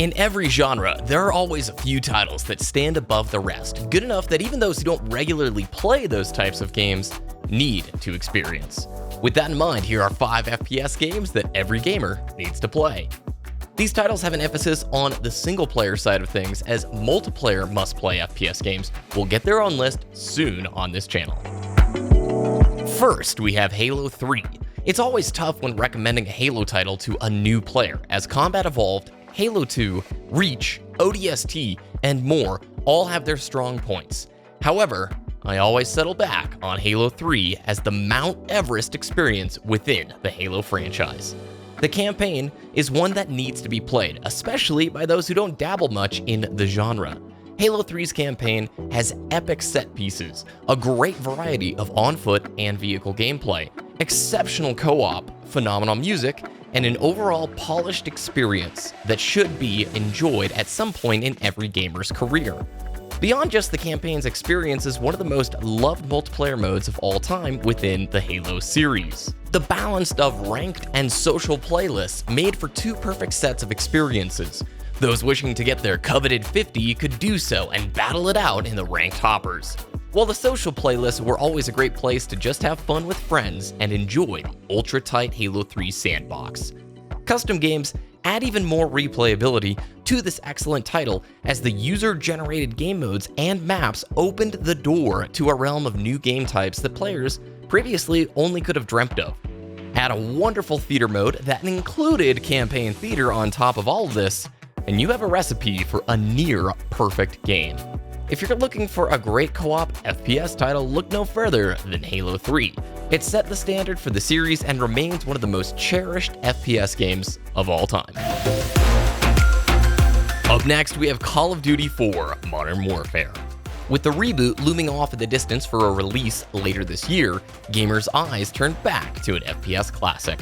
In every genre, there are always a few titles that stand above the rest, good enough that even those who don't regularly play those types of games need to experience. With that in mind, here are 5 FPS games that every gamer needs to play. These titles have an emphasis on the single-player side of things, as multiplayer must-play FPS games will get their own list soon on this channel. First, we have Halo 3. It's always tough when recommending a Halo title to a new player, as Combat Evolved, Halo 2, Reach, ODST, and more all have their strong points. However, I always settle back on Halo 3 as the Mount Everest experience within the Halo franchise. The campaign is one that needs to be played, especially by those who don't dabble much in the genre. Halo 3's campaign has epic set pieces, a great variety of on-foot and vehicle gameplay, exceptional co-op, phenomenal music, and an overall polished experience that should be enjoyed at some point in every gamer's career. Beyond just the campaign's experience is one of the most loved multiplayer modes of all time within the Halo series. The balance of ranked and social playlists made for 2 perfect sets of experiences. Those wishing to get their coveted 50 could do so and battle it out in the ranked hoppers, while the social playlists were always a great place to just have fun with friends and enjoy the ultra-tight Halo 3 sandbox. Custom games add even more replayability to this excellent title, as the user-generated game modes and maps opened the door to a realm of new game types that players previously only could have dreamt of. Add a wonderful theater mode that included campaign theater on top of all of this, and you have a recipe for a near-perfect game. If you're looking for a great co-op FPS title, look no further than Halo 3. It set the standard for the series and remains one of the most cherished FPS games of all time. Up next, we have Call of Duty 4 Modern Warfare. With the reboot looming off in the distance for a release later this year, gamers' eyes turned back to an FPS classic.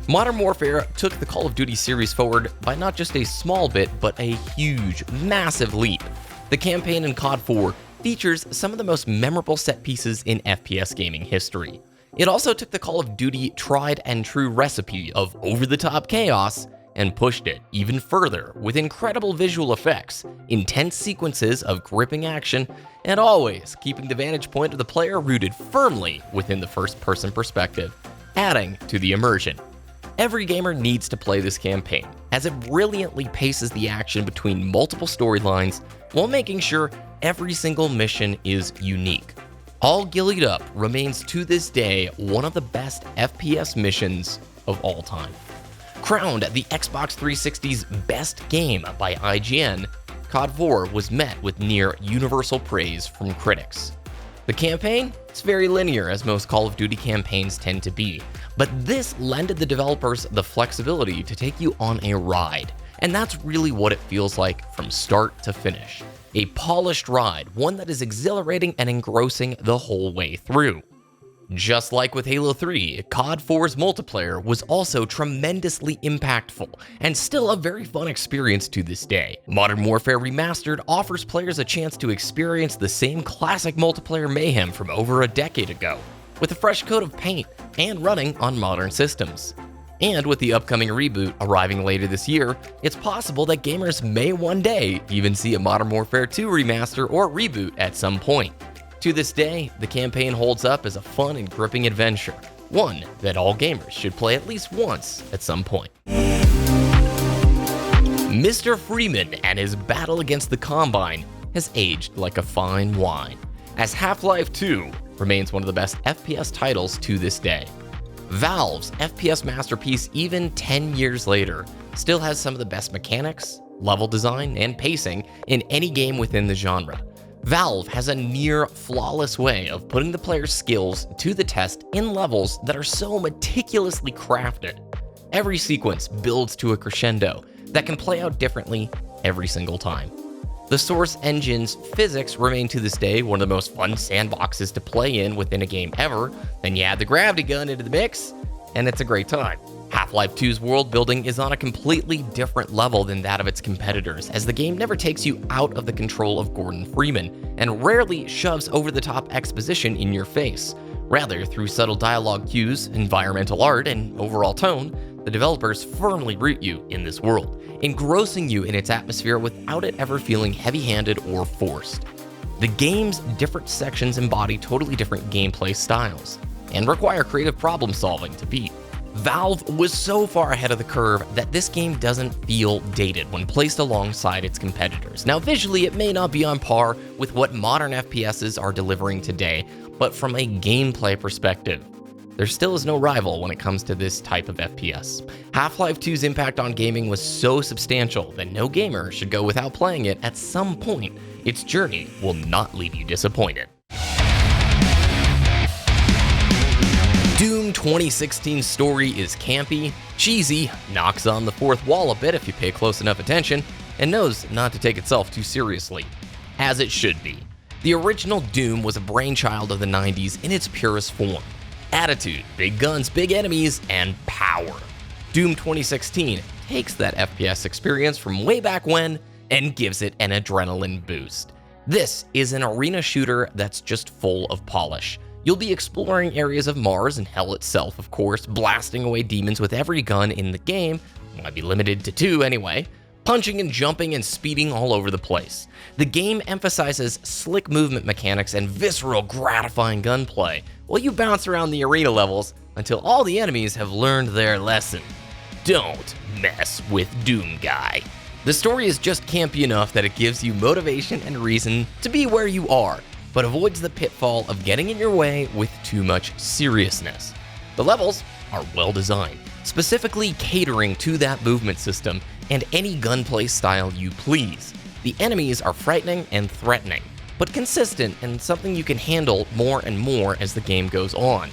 Modern Warfare took the Call of Duty series forward by not just a small bit, but a huge, massive leap. The campaign in COD 4 features some of the most memorable set pieces in FPS gaming history. It also took the Call of Duty tried and true recipe of over-the-top chaos and pushed it even further with incredible visual effects, intense sequences of gripping action, and always keeping the vantage point of the player rooted firmly within the first-person perspective, adding to the immersion. Every gamer needs to play this campaign, as it brilliantly paces the action between multiple storylines while making sure every single mission is unique. All Gillied Up remains to this day one of the best FPS missions of all time. Crowned the Xbox 360's best game by IGN, COD 4 was met with near universal praise from critics. The campaign is very linear, as most Call of Duty campaigns tend to be, but this lended the developers the flexibility to take you on a ride, and that's really what it feels like from start to finish. A polished ride, one that is exhilarating and engrossing the whole way through. Just like with Halo 3, COD 4's multiplayer was also tremendously impactful, and still a very fun experience to this day. Modern Warfare Remastered offers players a chance to experience the same classic multiplayer mayhem from over a decade ago, with a fresh coat of paint and running on modern systems. And with the upcoming reboot arriving later this year, it's possible that gamers may one day even see a Modern Warfare 2 remaster or reboot at some point. To this day, the campaign holds up as a fun and gripping adventure, one that all gamers should play at least once at some point. Mr. Freeman and his battle against the Combine has aged like a fine wine, as Half-Life 2 remains one of the best FPS titles to this day. Valve's FPS masterpiece, even 10 years later, still has some of the best mechanics, level design, and pacing in any game within the genre. Valve has a near flawless way of putting the player's skills to the test in levels that are so meticulously crafted. Every sequence builds to a crescendo that can play out differently every single time. The Source Engine's physics remain to this day one of the most fun sandboxes to play in within a game ever. Then you add the gravity gun into the mix, and it's a great time. Half-Life 2's world building is on a completely different level than that of its competitors, as the game never takes you out of the control of Gordon Freeman, and rarely shoves over-the-top exposition in your face. Rather, through subtle dialogue cues, environmental art, and overall tone, the developers firmly root you in this world, engrossing you in its atmosphere without it ever feeling heavy-handed or forced. The game's different sections embody totally different gameplay styles, and require creative problem solving to beat. Valve was so far ahead of the curve that this game doesn't feel dated when placed alongside its competitors. Now visually it may not be on par with what modern FPSs are delivering today, but from a gameplay perspective, there still is no rival when it comes to this type of FPS. Half-Life 2's impact on gaming was so substantial that no gamer should go without playing it at some point. Its journey will not leave you disappointed. Doom 2016's story is campy, cheesy, knocks on the fourth wall a bit if you pay close enough attention, and knows not to take itself too seriously. As it should be. The original Doom was a brainchild of the 90s in its purest form. Attitude, big guns, big enemies, and power. Doom 2016 takes that FPS experience from way back when and gives it an adrenaline boost. This is an arena shooter that's just full of polish. You'll be exploring areas of Mars and Hell itself, of course, blasting away demons with every gun in the game, might be limited to 2 anyway, punching and jumping and speeding all over the place. The game emphasizes slick movement mechanics and visceral, gratifying gunplay, while you bounce around the arena levels until all the enemies have learned their lesson. Don't mess with Doom Guy. The story is just campy enough that it gives you motivation and reason to be where you are, but avoids the pitfall of getting in your way with too much seriousness. The levels are well designed, specifically catering to that movement system and any gunplay style you please. The enemies are frightening and threatening, but consistent and something you can handle more and more as the game goes on.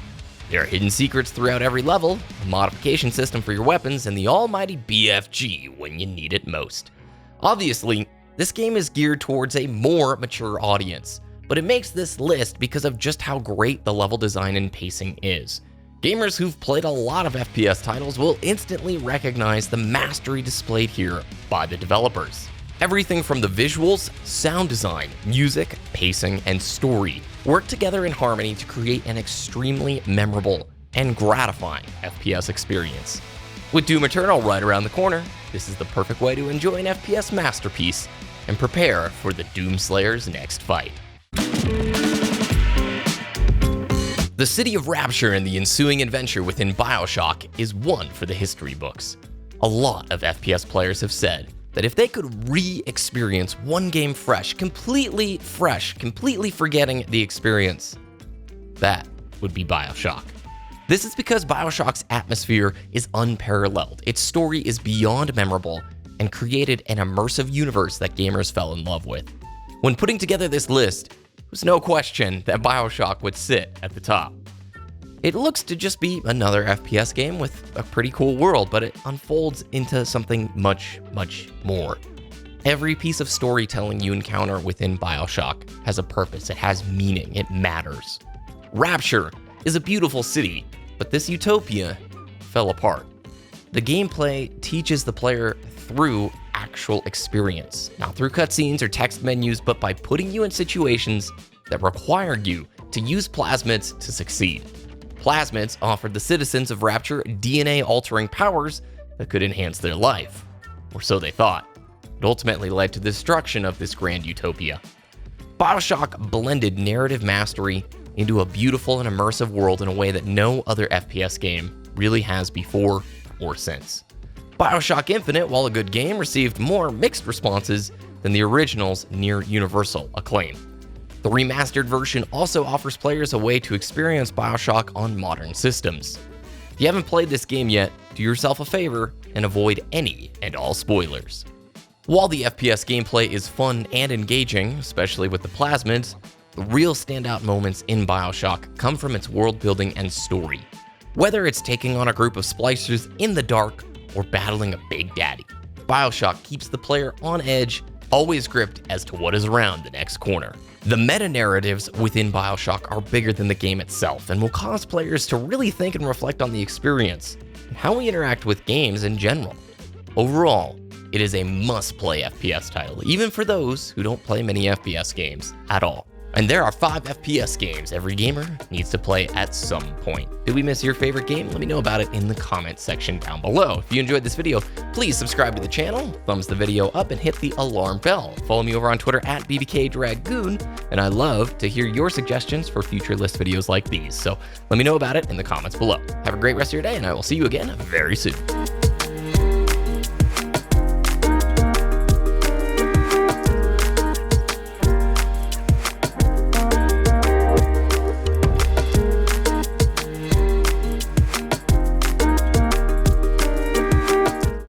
There are hidden secrets throughout every level, a modification system for your weapons, and the almighty BFG when you need it most. Obviously, this game is geared towards a more mature audience, but it makes this list because of just how great the level design and pacing is. Gamers who've played a lot of FPS titles will instantly recognize the mastery displayed here by the developers. Everything from the visuals, sound design, music, pacing, and story work together in harmony to create an extremely memorable and gratifying FPS experience. With Doom Eternal right around the corner, this is the perfect way to enjoy an FPS masterpiece and prepare for the Doomslayer's next fight. The city of Rapture and the ensuing adventure within Bioshock is one for the history books. A lot of FPS players have said that if they could re-experience one game completely forgetting the experience, that would be Bioshock. This is because Bioshock's atmosphere is unparalleled, its story is beyond memorable, and created an immersive universe that gamers fell in love with. When putting together this list, there's no question that Bioshock would sit at the top. It looks to just be another FPS game with a pretty cool world, but it unfolds into something much, much more. Every piece of storytelling you encounter within Bioshock has a purpose, it has meaning, it matters. Rapture is a beautiful city, but this utopia fell apart. The gameplay teaches the player through actual experience, not through cutscenes or text menus, but by putting you in situations that require you to use plasmids to succeed. Plasmids offered the citizens of Rapture DNA-altering powers that could enhance their life, or so they thought. It ultimately led to the destruction of this grand utopia. Bioshock blended narrative mastery into a beautiful and immersive world in a way that no other FPS game really has before or since. Bioshock Infinite, while a good game, received more mixed responses than the original's near universal acclaim. The remastered version also offers players a way to experience Bioshock on modern systems. If you haven't played this game yet, do yourself a favor and avoid any and all spoilers. While the FPS gameplay is fun and engaging, especially with the plasmids, the real standout moments in Bioshock come from its world building and story. Whether it's taking on a group of splicers in the dark or battling a Big Daddy, Bioshock keeps the player on edge, always gripped as to what is around the next corner. The meta-narratives within Bioshock are bigger than the game itself and will cause players to really think and reflect on the experience and how we interact with games in general. Overall, it is a must-play FPS title, even for those who don't play many FPS games at all. And there are 5 FPS games every gamer needs to play at some point. Did we miss your favorite game? Let me know about it in the comment section down below. If you enjoyed this video, please subscribe to the channel, thumbs the video up, and hit the alarm bell. Follow me over on Twitter at BBKDragoon, and I love to hear your suggestions for future list videos like these. So let me know about it in the comments below. Have a great rest of your day, and I will see you again very soon.